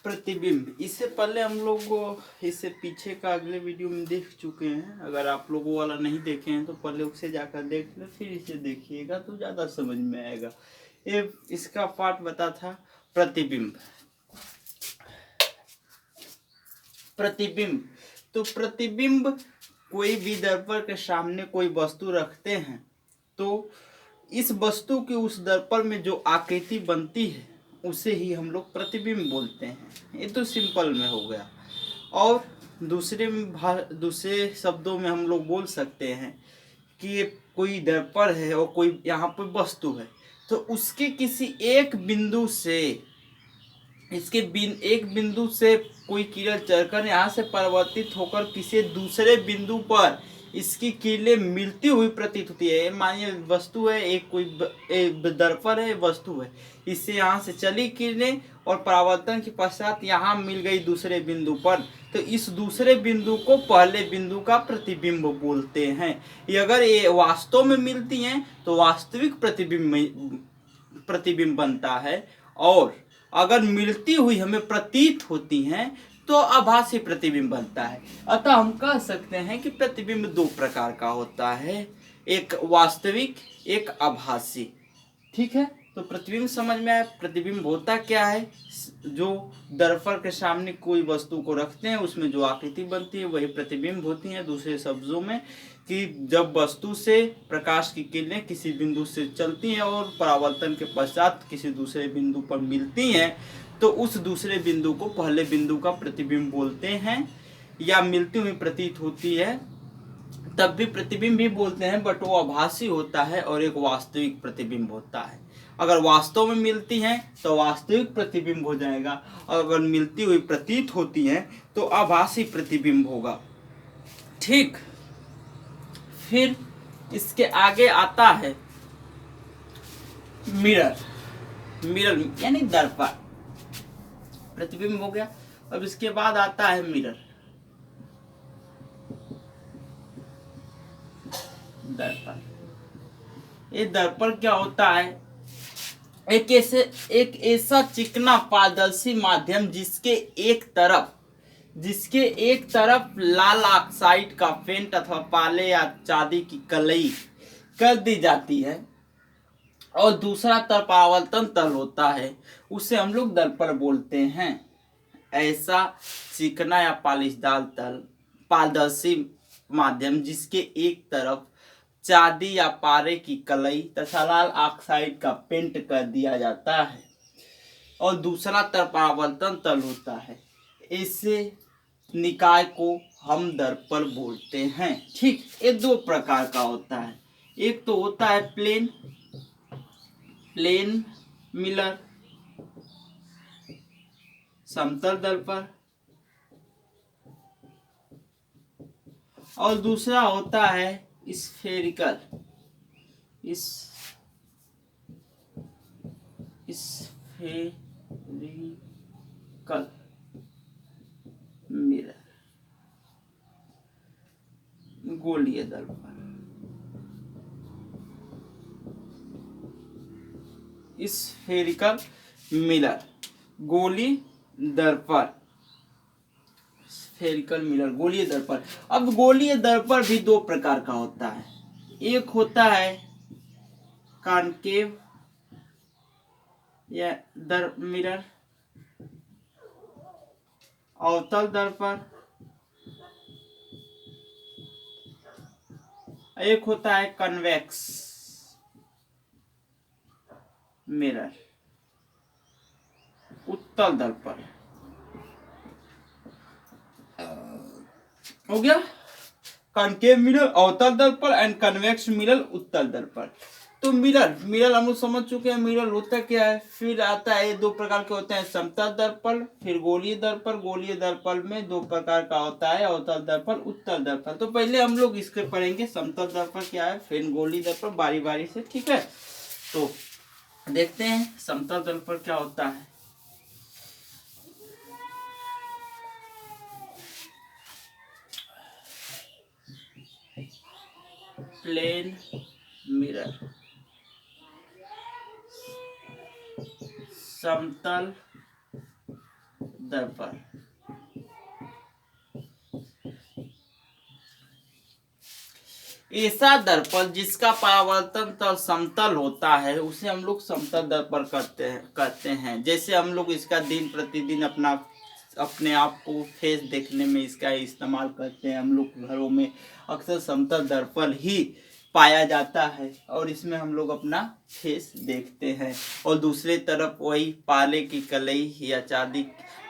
प्रतिबिंब, इससे पहले हम लोग इससे पीछे का अगले वीडियो में देख चुके हैं। अगर आप लोगों वाला नहीं देखे हैं तो पहले उसे जाकर देख ले, फिर इसे देखिएगा तो ज़्यादा समझ में आएगा। ये इसका पार्ट बता था प्रतिबिंब। प्रतिबिंब तो प्रतिबिंब कोई भी दर्पण के सामने कोई वस्तु रखते हैं तो इस वस्तु की उस दर्पण में जो आकृति बनती है उसे ही हम लोग प्रतिबिंब बोलते हैं। ये तो सिंपल में हो गया। और दूसरे शब्दों में हम लोग बोल सकते हैं कि ये कोई दर्पण है और कोई यहाँ पर वस्तु है, तो उसके किसी एक बिंदु से एक बिंदु से कोई किरण चलकर यहाँ से परिवर्तित होकर किसी दूसरे बिंदु पर इसकी किरणें मिलती हुई प्रतीत होती है। मानिए वस्तु है, एक दर्पण है, वस्तु है, इससे यहाँ से चली किरणें और परावर्तन के पश्चात यहाँ मिल गई दूसरे बिंदु पर, तो इस दूसरे बिंदु को पहले बिंदु का प्रतिबिंब बोलते हैं। अगर ये वास्तव में मिलती हैं तो वास्तविक प्रतिबिंब बनता है, और अगर मिलती हुई हमें प्रतीत होती हैं तो आभासी प्रतिबिंब बनता है। अतः हम कह सकते हैं कि प्रतिबिंब दो प्रकार का होता है, एक वास्तविक, एक आभासी। ठीक है, तो प्रतिबिंब समझ में आया। प्रतिबिंब होता क्या है? जो दर्पण के सामने कोई वस्तु को रखते हैं उसमें जो आकृति बनती है वही प्रतिबिंब होती है। दूसरे शब्दों में कि जब वस्तु से प्रकाश की किरणें किसी बिंदु से चलती हैं और परावर्तन के पश्चात किसी दूसरे बिंदु पर मिलती हैं तो उस दूसरे बिंदु को पहले बिंदु का प्रतिबिंब बोलते हैं, या मिलती हुई प्रतीत होती है तब भी प्रतिबिंब भी बोलते हैं, बट वो आभासी होता है और एक वास्तविक प्रतिबिंब होता है। अगर वास्तव में मिलती हैं तो वास्तविक प्रतिबिंब हो जाएगा, और अगर मिलती हुई प्रतीत होती हैं तो आभासी प्रतिबिंब होगा। ठीक, फिर इसके आगे आता है मिरर। मिरर यानी दर्पण, प्रतिबिंब हो गया। अब इसके बाद आता है मिरर, दर्पण। ये दर्पण क्या होता है? एक ऐसा चिकना पारदर्शी माध्यम जिसके एक तरफ लाल ऑक्साइड का पेंट अथवा पाले या चांदी की कलई कर दी जाती है और दूसरा तरफ परावर्तन तल होता है, उसे हम लोग दर्पण बोलते हैं। ऐसा चिकना या पालिशदार तल पारदर्शी माध्यम जिसके एक तरफ चांदी या पारे की कलई तथा लाल ऑक्साइड का पेंट कर दिया जाता है और दूसरा तरफ परावर्तन तल होता है, ऐसे निकाय को हम दर्पण बोलते हैं। ठीक, ये दो प्रकार का होता है। एक तो होता है प्लेन मिरर, समतल दर्पण, और दूसरा होता है स्फेरिकल मिरर, गोलीय दर्पण। स्फेरिकल मिरर, गोली दर्पण, स्फेरिकल मिरर, गोलीय दर्पण। अब गोलीय दर्पण भी दो प्रकार का होता है। एक होता है कॉनकेव या मिरर, अवतल दर्पण। एक होता है कन्वेक्स मिरर, उत्तल दर्पण। हो गया कॉनकेव मिरर, अवतल दर्पण, एंड कन्वेक्स मिरर, उत्तल दर्पण। तो मिरर हम लोग समझ चुके हैं मिरर होता क्या है। फिर आता है, दो प्रकार के होते हैं, समतल दर्पण, फिर गोलीय दर्पण। गोलीय दर्पण में दो प्रकार का होता है, अवतल दर्पण, उत्तल दर्पण। तो पहले हम लोग इसके पढ़ेंगे समतल दर्पण क्या है, फिर गोलीय दर्पण, बारी बारी से। ठीक है, तो देखते हैं समतल दर्पण क्या होता है। प्लेन मिरर, समतल दर्पण। ऐसा दर्पण जिसका परावर्तन तल समतल होता है उसे हम लोग समतल दर्पण करते हैं। जैसे हम लोग इसका दिन प्रतिदिन अपने आप को फेस देखने में इसका इस्तेमाल करते हैं। हम लोग घरों में अक्सर समतल दर्पण ही पाया जाता है और इसमें हम लोग अपना फेस देखते हैं। और दूसरे तरफ वही पाले की कलई या चांदी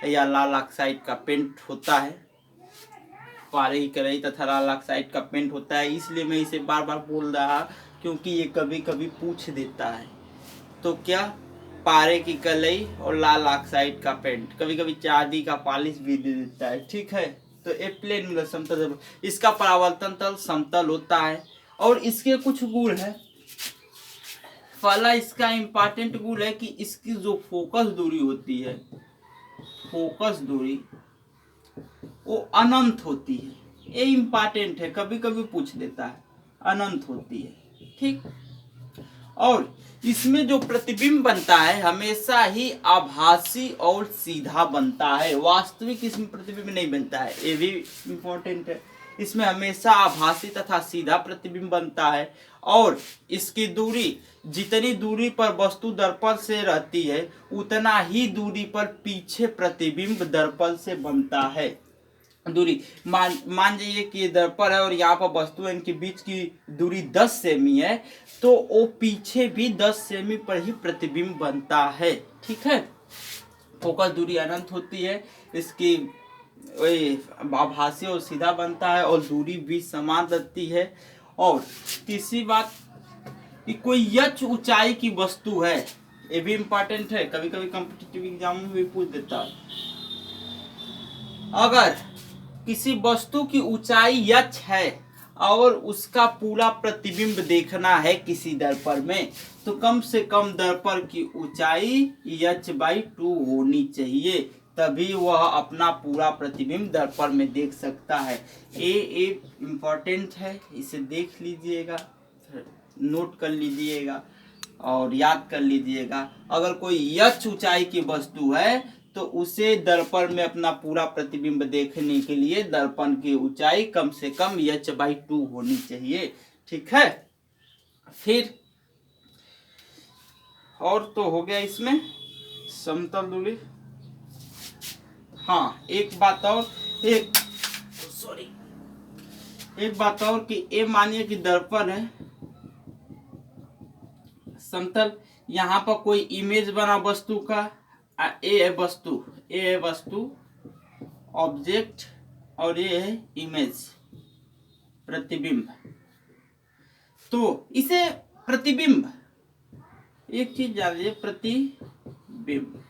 या लाल ऑक्साइड का पेंट होता है। पारे की कलई तथा लाल ऑक्साइड का पेंट होता है। इसलिए मैं इसे बार बार बोल रहा क्योंकि ये कभी कभी पूछ देता है। तो क्या, पारे की कलई और लाल ऑक्साइड का पेंट, कभी कभी चांदी का पॉलिश भी दे देता है। ठीक है, तो एक प्लेन मिरर समतल, इसका परावर्तन तल समतल होता है और इसके कुछ गुण है। पहला इसका इम्पोर्टेंट गुण है कि इसकी जो फोकस दूरी होती है, फोकस दूरी वो अनंत होती है। ये इम्पोर्टेंट है, कभी कभी पूछ देता है, अनंत होती है। ठीक, और इसमें जो प्रतिबिंब बनता है हमेशा ही आभासी और सीधा बनता है। वास्तविक इसमें प्रतिबिंब नहीं बनता है, ये भी इम्पोर्टेंट है। इसमें हमेशा आभासी तथा सीधा प्रतिबिंब बनता है और इसकी दूरी, जितनी दूरी पर वस्तु दर्पण से रहती है उतना ही दूरी पर पीछे प्रतिबिंब दर्पण से बनता है। दूरी मान जाइए कि ये दर्पण है और यहाँ पर वस्तु है, इनके बीच की दूरी 10 सेमी है, तो वो पीछे भी 10 सेमी पर ही प्रतिबिंब बनता है। ठीक है, फोकस दूरी अनंत होती है, इसकी आभासी और सीधा बनता है और दूरी भी समान रहती है। और तीसरी बात कि कोई यक्ष ऊंचाई की वस्तु है, ये भी इम्पोर्टेंट है, कभी कभी कॉम्पिटिटिव एग्जाम में भी पूछ देता है। अगर किसी वस्तु की ऊंचाई यक्ष है और उसका पूरा प्रतिबिंब देखना है किसी दर्पण में, तो कम से कम दर्पण की ऊंचाई h/2 होनी चाहिए, तभी वह अपना पूरा प्रतिबिंब दर्पण में देख सकता है। ये इम्पोर्टेंट है, इसे देख लीजिएगा, नोट कर लीजिएगा और याद कर लीजिएगा। अगर कोई यक्ष ऊंचाई की वस्तु है तो उसे दर्पण में अपना पूरा प्रतिबिंब देखने के लिए दर्पण की ऊंचाई कम से कम h/2 होनी चाहिए। ठीक है, फिर और तो हो गया इसमें समतल दूरी। हाँ, एक बात और कि ये मानिए कि दर्पण है समतल, यहाँ पर कोई इमेज बना वस्तु का, ए है वस्तु ऑब्जेक्ट और ये है इमेज प्रतिबिंब। तो इसे प्रतिबिंब, एक चीज जानिए, प्रतिबिंब,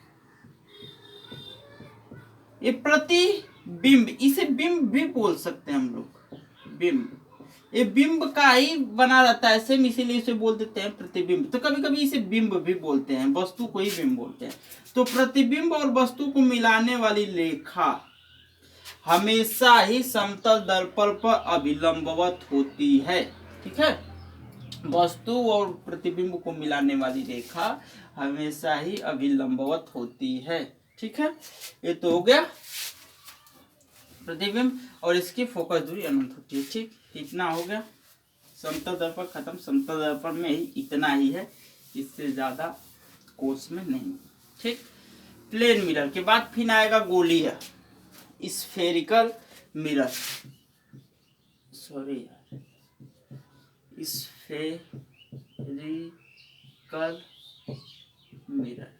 ये प्रतिबिंब, इसे बिंब भी बोल सकते हैं हम लोग, बिंब, ये बिंब का ही बना रहता है सेम, इसीलिए इसे बोल देते हैं प्रतिबिंब। तो कभी कभी इसे बिंब भी बोलते हैं, वस्तु को ही बिंब बोलते हैं। तो प्रतिबिंब और वस्तु को मिलाने वाली रेखा हमेशा ही समतल दर्पण पर अभिलंबवत होती है। ठीक है, वस्तु और प्रतिबिंब को मिलाने वाली रेखा हमेशा ही अभिलंबवत होती है। ठीक है, ये तो हो गया प्रतिबिंब और इसकी फोकस दूरी अनंत होती है। ठीक, इतना हो गया, समतल दर्पण खत्म। समतल दर्पण में ही इतना ही है, इससे ज्यादा कोर्स में नहीं। ठीक, प्लेन मिरर के बाद फिर आएगा गोलीय, स्फेरिकल मिरर, सॉरी यार, स्फेरिकल मिरर,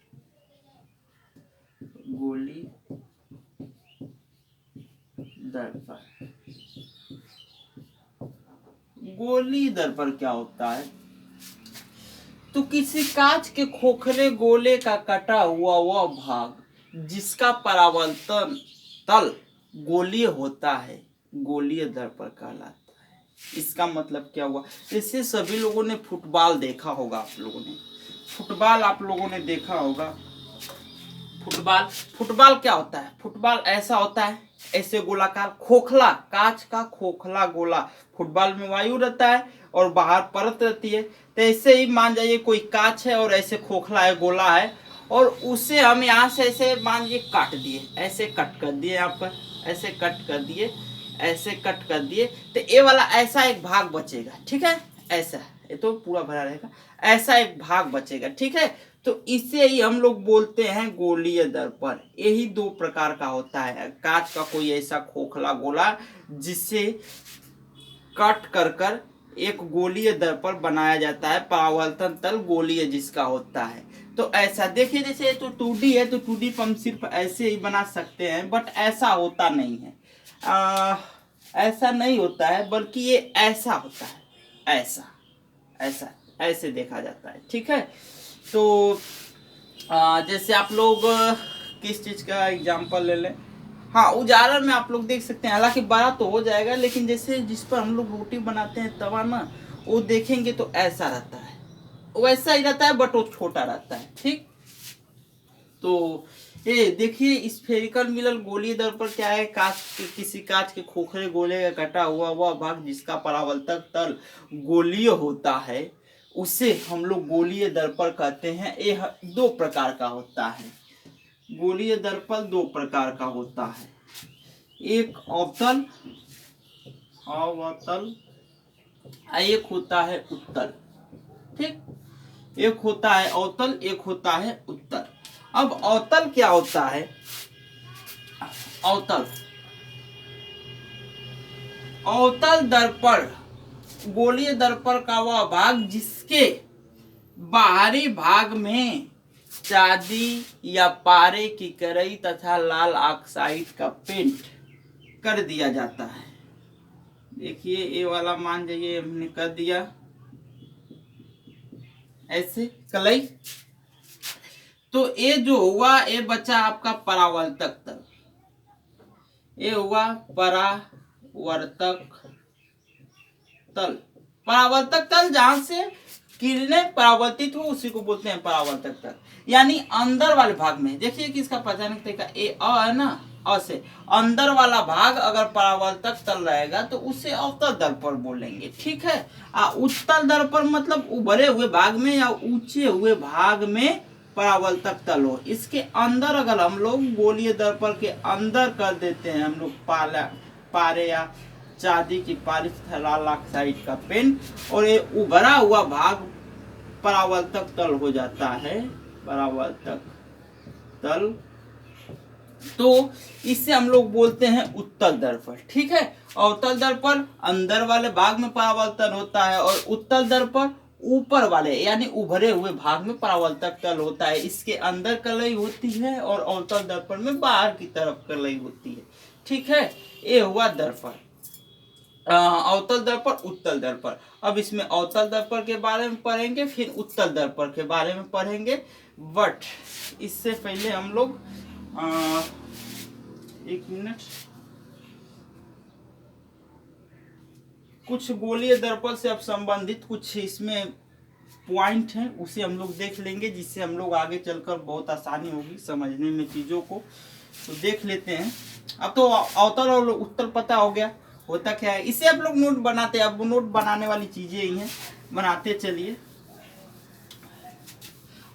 गोली दर्पण। गोली दर्पण क्या होता है? तो किसी कांच के खोखले गोले का कटा हुआ वह भाग जिसका परावर्तन तल गोलीय होता है, गोलीय दर्पण कहलाता है। इसका मतलब क्या हुआ? इससे सभी लोगों ने फुटबॉल देखा होगा, आप लोगों ने देखा होगा। फुटबॉल क्या होता है? फुटबॉल ऐसा होता है, ऐसे गोलाकार खोखला, कांच का खोखला गोला। फुटबॉल में वायु रहता है और बाहर परत रहती है। तो ऐसे ही मान जाइए कोई कांच है और ऐसे खोखला है, गोला है, और उसे हम यहाँ से ऐसे मान लीजिए काट दिए, ऐसे कट कर दिए, यहाँ पर ऐसे कट कर दिए, ऐसे कट कर दिए, तो ये वाला ऐसा एक भाग बचेगा, ठीक है, ऐसा, ये तो पूरा भरा रहेगा, ऐसा एक भाग बचेगा, ठीक है। तो इसे ही हम लोग बोलते हैं गोलीय दर्पण। यही दो प्रकार का होता है, कांच का कोई ऐसा खोखला गोला जिसे कट कर कर एक गोलीय दर्पण बनाया जाता है, परावर्तन तल गोलीय जिसका होता है। तो ऐसा देखिए, जैसे तो 2D है, तो 2D पर हम सिर्फ ऐसे ही बना सकते हैं, बट ऐसा होता नहीं है, ऐसा नहीं होता है, बल्कि ये ऐसा होता है, ऐसा ऐसा ऐसे देखा जाता है, ठीक है। तो जैसे आप लोग किस चीज का एग्जांपल ले लें, हाँ उजारण में आप लोग देख सकते हैं, हालांकि बड़ा तो हो जाएगा, लेकिन जैसे जिस पर हम लोग रोटी बनाते हैं तवा ना, वो देखेंगे तो ऐसा रहता है, वैसा ही रहता है, बट वो छोटा रहता है, ठीक। तो ये देखिए, स्फेरिकल मिलर गोलीय दर्पण क्या है, कांच के, किसी कांच के खोखले गोले का कटा हुआ वह भाग जिसका परावर्तक तल गोलीय होता है, उसे हम लोग गोलीय दर्पण कहते हैं। ये दो प्रकार का होता है, गोलीय दर्पण दो प्रकार का होता है, एक अवतल, अवतल, एक होता है उत्तल, ठीक। एक होता है अवतल, एक होता है उत्तल। अब अवतल क्या होता है, अवतल, अवतल दर्पण गोलीय दर्पण का वह भाग जिसके बाहरी भाग में चांदी या पारे की करई तथा लाल ऑक्साइड का पेंट कर दिया जाता है। देखिए ये वाला मान जाइए हमने कर दिया ऐसे कलई, तो ये जो हुआ ये बचा आपका परावर्तक तल, ये हुआ परावर्तक तल। परावर्तक तल जहां से किरणें परावर्तित हो उसी को बोलते हैं परावर्तक तल, यानी अंदर वाले भाग में। देखिए कि इसका पहचान तरीका ए अ है ना, अ से अंदर वाला भाग अगर परावर्तक तल रहेगा तो उसे अवतल दर्पण बोलेंगे, ठीक है। उत्तल दर्पण मतलब उभरे हुए भाग में या ऊंचे हुए भाग में परावर्तक तल हो, इसके अंदर अगर हम लोग गोलीय दर्पण के अंदर कर देते हैं हम लोग पारे या चांदी की पालिश लाल ऑक्साइड का पेन, और ये उभरा हुआ भाग परावर्तक तल हो जाता है, परावर्तक तल। तो इससे हम लोग बोलते हैं उत्तल दर्पण, ठीक है। अवतल दर्पण अंदर वाले भाग में परावर्तन होता है, और उत्तल दर्पण ऊपर वाले यानी उभरे हुए भाग में परावर्तक तल होता है, इसके अंदर कलई होती है और अवतल दर्पण में बाहर की तरफ कलई होती है, ठीक है। ये हुआ दर्पण, अवतल दर्पण, उत्तल दर्पण। अब इसमें अवतल दर्पण के बारे में पढ़ेंगे, फिर उत्तल दर्पण के बारे में पढ़ेंगे, बट इससे पहले हम लोग एक मिनट, कुछ गोलीय दर्पण से अब संबंधित कुछ इसमें पॉइंट हैं उसे हम लोग देख लेंगे, जिससे हम लोग आगे चलकर बहुत आसानी होगी समझने में चीज़ों को। तो देख लेते हैं। अब तो अवतल और उत्तल पता हो गया होता क्या है, इसे आप लोग नोट बनाते हैं। अब नोट बनाने वाली चीजें ही हैं, बनाते चलिए,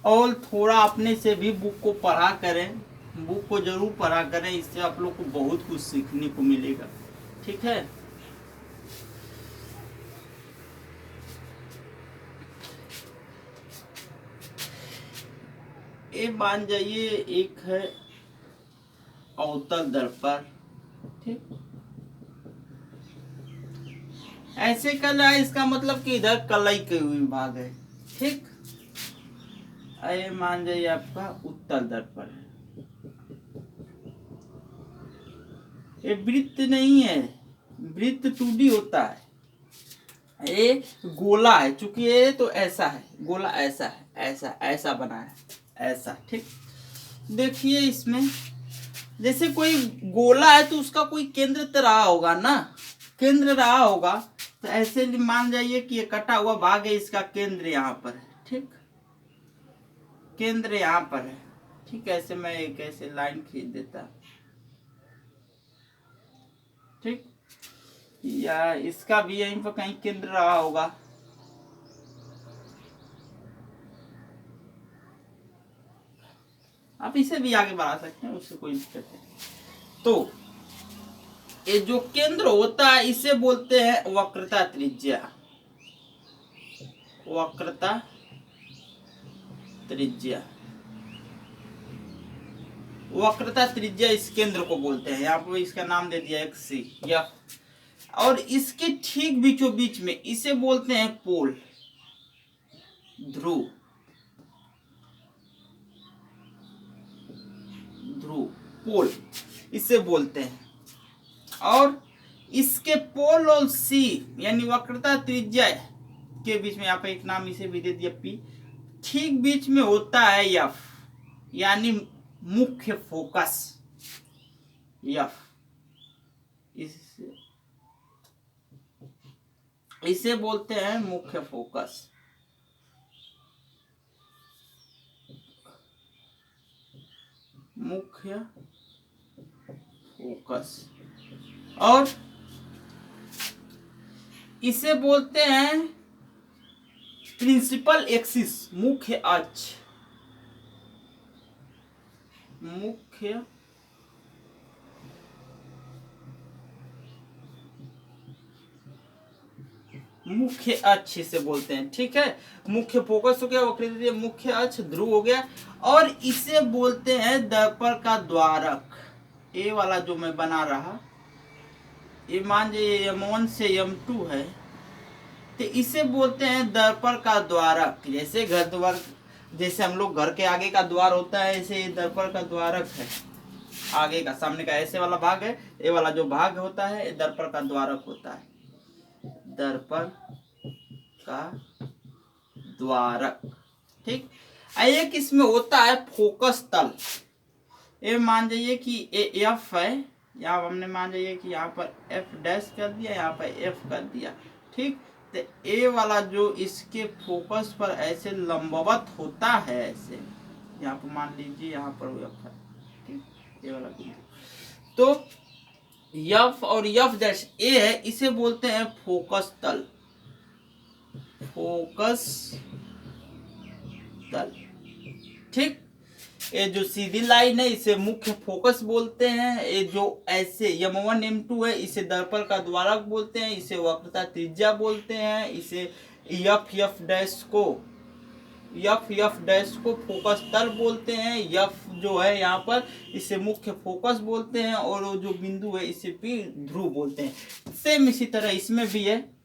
और थोड़ा अपने से भी बुक को पढ़ा करें, बुक को जरूर पढ़ा करें, इससे आप लोग को बहुत कुछ सीखने को मिलेगा, ठीक है। ये मान जाइए एक है अवतल दर्पण, ठीक। ऐसे कल है, इसका मतलब कि इधर कलई के विभाग है, ठीक। ये मान जाइए आपका उत्तल दर्पण है, ये वृत्त नहीं है, वृत्त 2D होता है, ये गोला है, चूंकि ये तो ऐसा है, गोला ऐसा है, ऐसा ऐसा बना है, ऐसा, ठीक। देखिए इसमें जैसे कोई गोला है तो उसका कोई केंद्र तो रहा होगा ना, केंद्र रहा होगा, तो ऐसे मान जाइए कि ये कटा हुआ भाग है, इसका केंद्र यहाँ पर है, ठीक, केंद्र यहाँ पर है, ठीक। ऐसे मैं एक ऐसे लाइन खींच देता, ठीक, या इसका भी यहीं पर कहीं केंद्र रहा होगा, आप इसे भी आगे बढ़ा सकते हैं, उससे कोई दिक्कत नहीं। तो ये जो केंद्र होता है इसे बोलते हैं वक्रता त्रिज्या। वक्रता त्रिज्या, वक्रता त्रिज्या इस केंद्र को बोलते हैं। यहाँ पर इसका नाम दे दिया एक्स सी एफ, और इसके ठीक बीचों बीच में इसे बोलते हैं पोल, ध्रुव, ध्रुव पोल इसे बोलते हैं। और इसके पोल और सी यानी वक्रता त्रिज्या के बीच में, यहाँ पे एक नाम इसे भी दे दिया पी, ठीक बीच में होता है एफ यानी मुख्य फोकस। एफ इसे बोलते हैं मुख्य फोकस। मुख्य फोकस, और इसे बोलते हैं प्रिंसिपल एक्सिस, मुख्य अक्ष। मुख्य मुख्य अक्ष इसे बोलते हैं। ठीक है, मुख्य फोकस हो गया, वक्र मुख्य अक्ष, ध्रुव हो गया, और इसे बोलते हैं दर्पण का द्वारक। ये वाला जो मैं बना रहा, ये मान लीजिए M1 से M2 है, तो इसे बोलते हैं दर्पण का द्वारक। जैसे घर द्वार, जैसे हम लोग घर के आगे का द्वार होता है, ऐसे ये दर्पण का द्वारक है। आगे का, सामने का ऐसे वाला भाग है, ये वाला जो भाग होता है ये दर्पण का द्वारक होता है। दर्पण का द्वारक। ठीक, एक इसमें होता है फोकस तल। ये मान जाइए कि ये एफ है, यहाँ हमने मान जाइए कि यहाँ पर एफ डैश कर दिया, यहाँ पर एफ कर दिया। ठीक, तो ए वाला जो इसके फोकस पर ऐसे लंबवत होता है, ऐसे यहाँ पर मान लीजिए यहाँ पर एफ है। ठीक, ये वाला तो एफ और एफ डैश ए है, इसे बोलते हैं फोकस तल। फोकस तल। ठीक, ये जो सीधी लाइन है इसे मुख्य फोकस बोलते हैं। ये जो ऐसे M1 M2 है इसे दर्पण का द्वारक बोलते हैं, इसे वक्रता त्रिज्या बोलते हैं, इसे एफ डैश को फोकस तल बोलते हैं। एफ जो है यहाँ पर इसे मुख्य फोकस बोलते हैं, और वो जो बिंदु है इसे भी ध्रुव बोलते हैं। सेम इसी तरह इसमें भी है,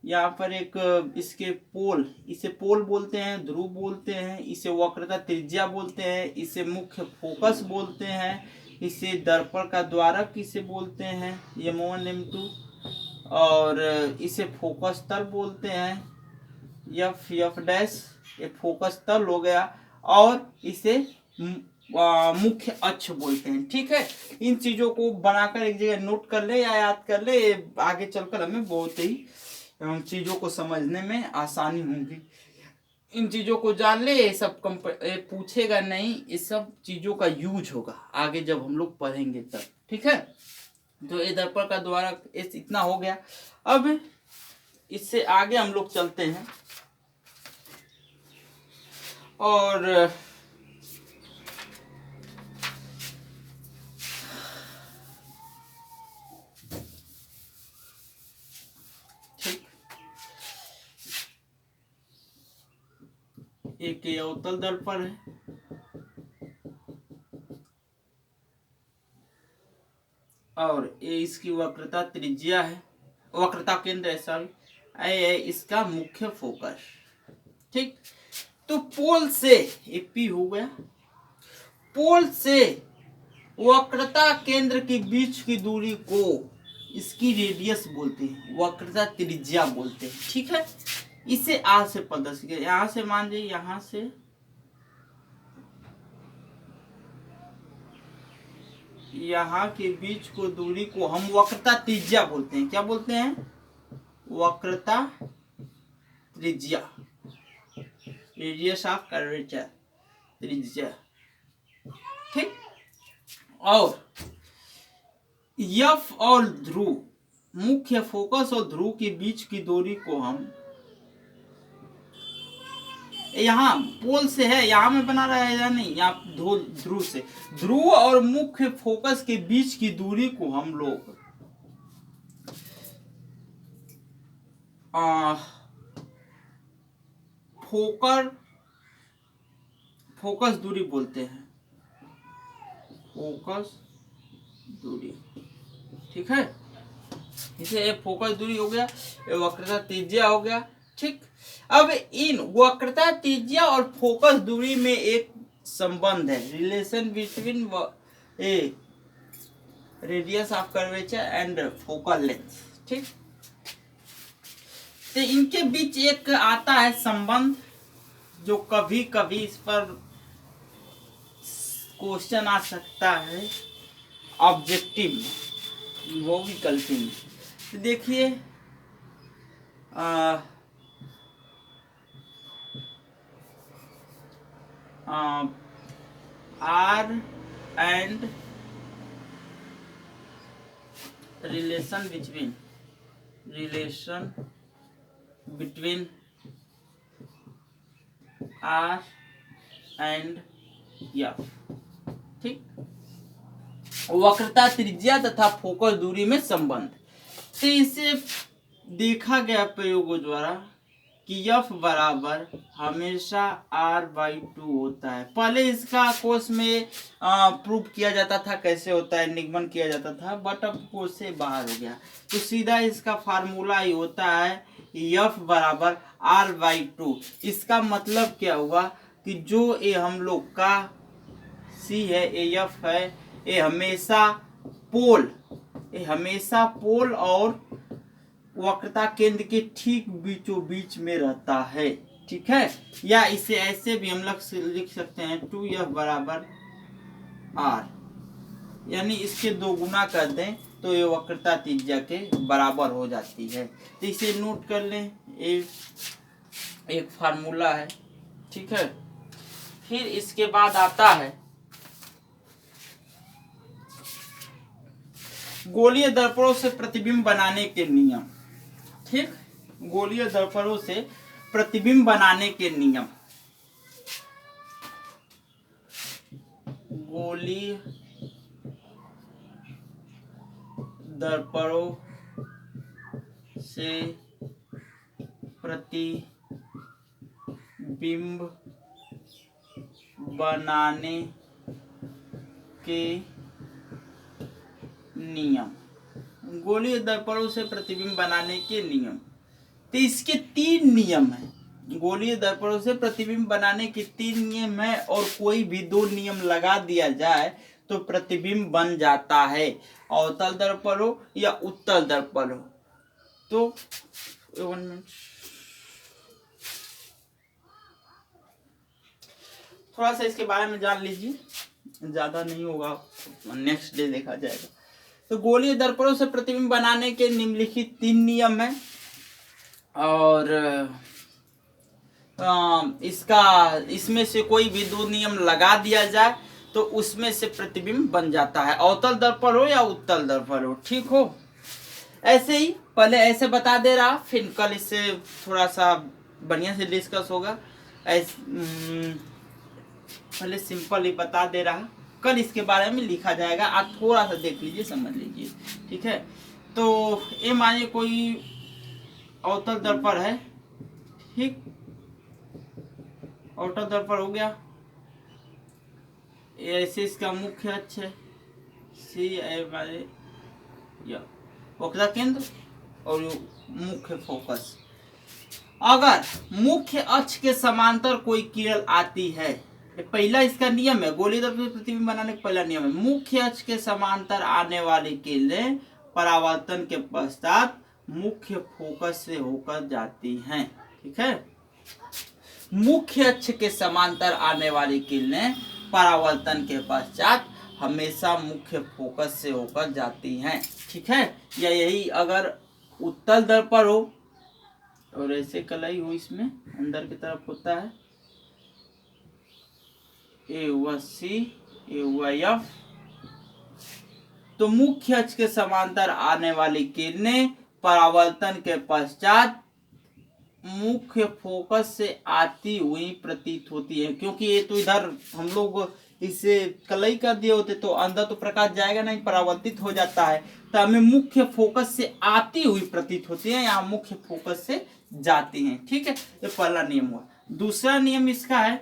यहाँ पर एक इसके पोल, इसे पोल बोलते हैं, ध्रुव बोलते हैं, इसे वक्रता त्रिज्या बोलते हैं, इसे मुख्य फोकस बोलते हैं, इसे दर्पण का द्वारक इसे बोलते हैं M1 M2, और इसे फोकस तल बोलते हैं। एफ डैश ये फोकस तल हो गया, और इसे मुख्य अक्ष बोलते हैं। ठीक है, इन चीजों को बनाकर एक जगह नोट कर ले या याद कर ले, आगे चलकर हमें बहुत ही चीजों को समझने में आसानी होगी। इन चीजों को जान ले, ये सब पूछेगा नहीं, इस सब चीजों का यूज होगा आगे जब हम लोग पढ़ेंगे तब। ठीक है, तो ये दर्पण का द्वारक इतना हो गया। अब इससे आगे हम लोग चलते हैं, और एक अवतल दर्पण है, और ये इसकी वक्रता त्रिज्या है, वक्रता केंद्र है, सॉरी, इसका मुख्य फोकस। ठीक, तो पोल से ये पी हो गया, पोल से वक्रता केंद्र के बीच की दूरी को इसकी रेडियस बोलते हैं, वक्रता त्रिज्या बोलते हैं। ठीक है, इसे आ से प्रदर्शित किया, यहाँ से मान लीजिए, यहाँ से यहाँ के बीच को दूरी को हम वक्रता त्रिज्या बोलते हैं। क्या बोलते हैं? वक्रता त्रिज्या, रेडियस ऑफ कर्वेचर, त्रिज्या। ठीक, और एफ और ध्रुव, मुख्य फोकस और ध्रुव के बीच की दूरी को हम यहाँ पोल से है, यहाँ में बना रहा है या नहीं, यहाँ ध्रुव से। ध्रुव और मुख्य फोकस के बीच की दूरी को हम लोग फोकस दूरी बोलते हैं, फोकस दूरी। ठीक है, इसे ये फोकस दूरी हो गया, ये वक्रता त्रिज्या हो गया। ठीक, अब इन वक्रता त्रिज्या और फोकस दूरी में एक संबंध है, relation between A radius of curvature and focal length. ठीक, तो इनके बीच एक आता है संबंध, जो कभी कभी इस पर क्वेश्चन आ सकता है ऑब्जेक्टिव, वो भी कल्पिंग। तो देखिए R and relation between R and F. ठीक, वक्रता त्रिज्या तथा फोकस दूरी में संबंध। तो इसे देखा गया प्रयोगों द्वारा कि F बराबर हमेशा R/2 होता है। पहले इसका कोर्स में प्रूव किया जाता था, कैसे होता है निगमन किया जाता था, बट अब कोर्स से बाहर हो गया। तो सीधा इसका फार्मूला ही होता है F बराबर R/2। इसका मतलब क्या हुआ कि जो ये हम लोग का C है, AF है, ये हमेशा पोल और वक्रता केंद्र के ठीक बीचों बीच में रहता है। ठीक है, या इसे ऐसे भी हम लोग लिख सकते हैं 2F बराबर R, यानी इसके 2 गुना कर दें तो ये वक्रता त्रिज्या के बराबर हो जाती है। तो इसे नोट कर लें, एक फार्मूला है। ठीक है, फिर इसके बाद आता है गोलीय दर्पणों से प्रतिबिंब बनाने के नियम। ठीक, गोलीय दर्पणों से प्रतिबिंब बनाने के नियम। गोलीय दर्पणों से प्रतिबिंब बनाने के नियम। गोलीय दर्पणों से प्रतिबिंब बनाने के नियम, तो इसके 3 नियम हैं। गोलीय दर्पणों से प्रतिबिंब बनाने के 3 नियम है, और कोई भी 2 नियम लगा दिया जाए तो प्रतिबिंब बन जाता है, अवतल दर्पण हो या उत्तल दर्पण हो। तो 1 मिनट, थोड़ा सा इसके बारे में जान लीजिए, ज्यादा नहीं होगा, नेक्स्ट डे देखा जाएगा। तो गोलीय दर्पणों से प्रतिबिंब बनाने के निम्नलिखित 3 नियम हैं, और इसमें से कोई भी 2 नियम लगा दिया जाए तो उसमें से प्रतिबिंब बन जाता है, अवतल दर्पण हो या उत्तल दर्पण हो। ठीक हो, ऐसे ही पहले ऐसे बता दे रहा, फिर कल इससे थोड़ा सा बढ़िया से डिस्कस होगा। पहले सिंपल ही बता दे रहा, कल इसके बारे में लिखा जाएगा, आप थोड़ा सा देख लीजिए, समझ लीजिए। ठीक है, तो ये मानिए कोई अवतल दर्पण है। ठीक, अवतल दर्पण हो गया, ऐसे इसका मुख्य अक्ष है C वक्रता केंद्र और मुख्य फोकस। अगर मुख्य अक्ष के समांतर कोई किरण आती है, पहला इसका नियम है, गोलीय दर्पण से प्रतिबिंब बनाने का पहला नियम है, मुख्य अक्ष के समांतर आने वाली किरणें परावर्तन के पश्चात मुख्य फोकस से होकर जाती हैं। ठीक है, मुख्य अक्ष के समांतर आने वाली किरणें परावर्तन के पश्चात हमेशा मुख्य फोकस से होकर जाती हैं। ठीक है, या यही अगर उत्तल दर्पण हो और ऐसे कलाई हो, इसमें अंदर की तरफ होता है, ए हुआ C, ए हुआ F, तो मुख्य अक्ष के समांतर आने वाली किरणें परावर्तन के पश्चात मुख्य फोकस से आती हुई प्रतीत होती है, क्योंकि ये तो इधर हम लोग इसे कलई कर दिए होते तो अंदर तो प्रकाश जाएगा नहीं, परावर्तित हो जाता है। तो हमें मुख्य फोकस से आती हुई प्रतीत होती है, यहाँ मुख्य फोकस से जाती हैं। ठीक है, ये पहला नियम हुआ। दूसरा नियम इसका है,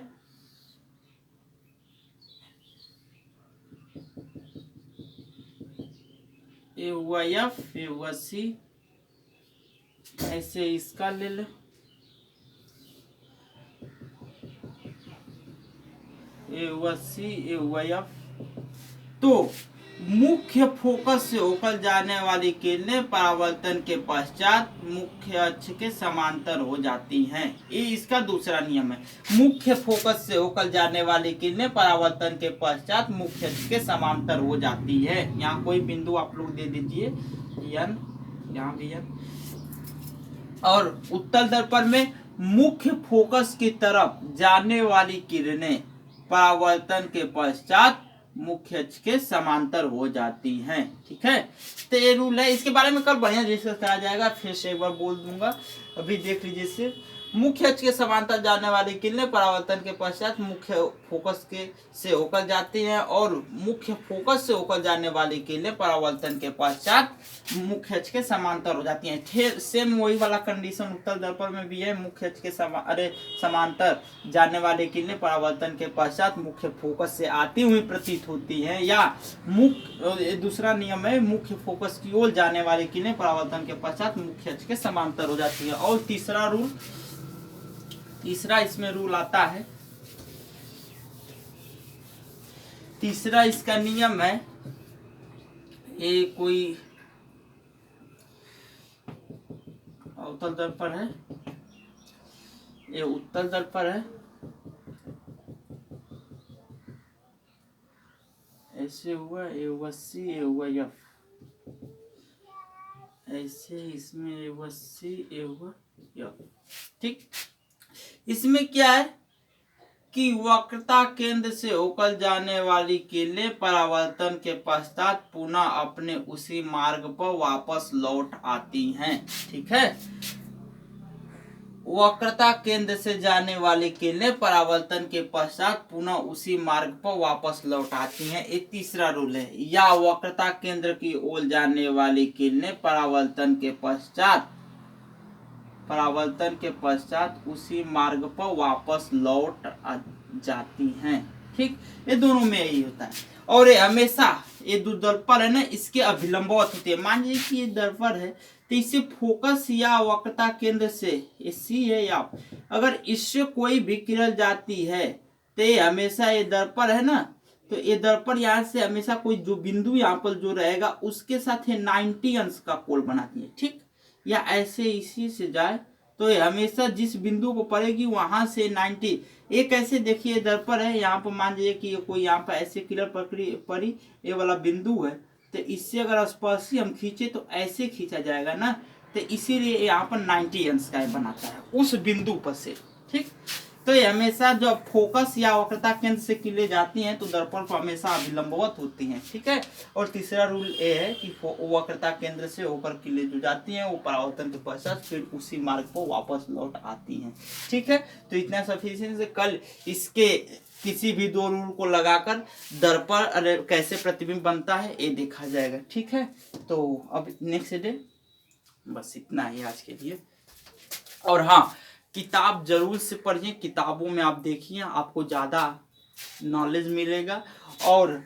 ये हुआ एफ, ये हुआ सी, ऐसे इसका ले लो, ये हुआ सी, ये हुआ एफ। तो मुख्य फोकस से होकर जाने वाली किरणें परावर्तन के पश्चात मुख्य अक्ष के समांतर हो जाती हैं। ये इसका दूसरा नियम है। मुख्य फोकस से होकर जाने वाली किरणें परावर्तन के पश्चात मुख्य अक्ष के समांतर हो जाती है। यहाँ कोई बिंदु आप लोग दे दीजिए, एन, यहाँ भी एन। और उत्तल दर्पण में मुख्य फोकस की तरफ जाने वाली किरणें परावर्तन के पश्चात मुख्य अक्ष के समांतर हो जाती हैं। ठीक है, तो ये रूल है। इसके बारे में कल बढ़िया डिस्कस करा जाएगा, फिर से एक बार बोल दूंगा, अभी देख लीजिए। सिर्फ मुख्य अक्ष के समांतर जाने वाली किरणें परावर्तन के पश्चात मुख्य फोकस के से होकर जाती हैं, और मुख्य फोकस से होकर जाने वाली किरणें परावर्तन के पश्चात मुख्य अक्ष के समांतर हो जाती हैं। फिर सेम वही वाला कंडीशन उत्तल दर्पण में भी है। मुख्य अक्ष के समांतर जाने वाली किरणें परावर्तन के पश्चात मुख्य फोकस से आती हुई प्रतीत होती हैं, या दूसरा नियम है, मुख्य फोकस की ओर जाने वाली किरणें परावर्तन के पश्चात मुख्य अक्ष के समांतर हो जाती है। और तीसरा इसमें रूल आता है, तीसरा इसका नियम है, ये कोई अवतल दर्पण है, ये उत्तल दर्पण है, ऐसे हुआ, ये हुआ सी, ये हुआ एफ, ऐसे इसमें ये हुआ सी, ये हुआ एफ। ठीक, इसमें क्या है कि वक्रता केंद्र से होकर जाने वाली किरणें परावर्तन के पश्चात पुनः अपने उसी मार्ग पर वापस लौट आती हैं। ठीक है, वक्रता केंद्र से जाने वाली किरणें परावर्तन के पश्चात पुनः उसी मार्ग पर वापस लौट आती हैं। एक तीसरा रूल है, या वक्रता केंद्र की ओर जाने वाली किरणें परावर्तन के पश्चात उसी मार्ग पर वापस लौट जाती हैं। ठीक, ये दोनों में यही होता है। और ये हमेशा ये जो दर्पण है ना, इसके अभिलंबवत होते हैं। मान लीजिए कि ये दर्पण है, तो इससे फोकस या वक्रता केंद्र से, ये सी है, या अगर इससे कोई भी किरण जाती है तो ये हमेशा, ये दर्पण है ना, तो ये दर्पण यहाँ से हमेशा कोई जो बिंदु यहाँ पर जो रहेगा उसके साथ ये 90 अंश का कोण बनाती है। ठीक, या ऐसे इसी से जाए तो ये हमेशा जिस बिंदु पर पड़ेगी वहां से 90, एक ऐसे देखिए दर्पण है, यहाँ पर मान लीजिए कि कोई यहाँ पर ऐसे किरण पड़ी, ये वाला बिंदु है, तो इससे अगर स्पर्शी हम खींचे तो ऐसे खींचा जाएगा ना, तो इसीलिए यहाँ पर 90 अंश का बनाता है उस बिंदु पर से। ठीक, तो ये हमेशा जब फोकस या वक्रता केंद्र से किरणें जाती हैं तो दर्पण पर हमेशा अभिलंबवत होती हैं। ठीक है, और तीसरा रूल ये है कि वक्रता केंद्र से होकर किरणें जो जाती हैं वो परावर्तन के पश्चात फिर उसी मार्ग पर वापस लौट आती हैं। ठीक है, तो इतना सफिशिएंट से कल इसके किसी भी दो रूल को लगाकर दर्पण कैसे प्रतिबिंब बनता है ये देखा जाएगा। ठीक है, तो अब नेक्स्ट डे बस इतना ही आज के लिए। और हाँ, किताब जरूर से पढ़िए, किताबों में आप देखिए, आपको ज़्यादा नॉलेज मिलेगा, और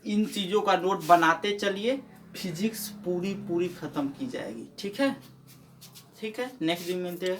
इन चीज़ों का नोट बनाते चलिए, फिजिक्स पूरी ख़त्म की जाएगी। ठीक है, नेक्स्ट दिन मिलते हैं।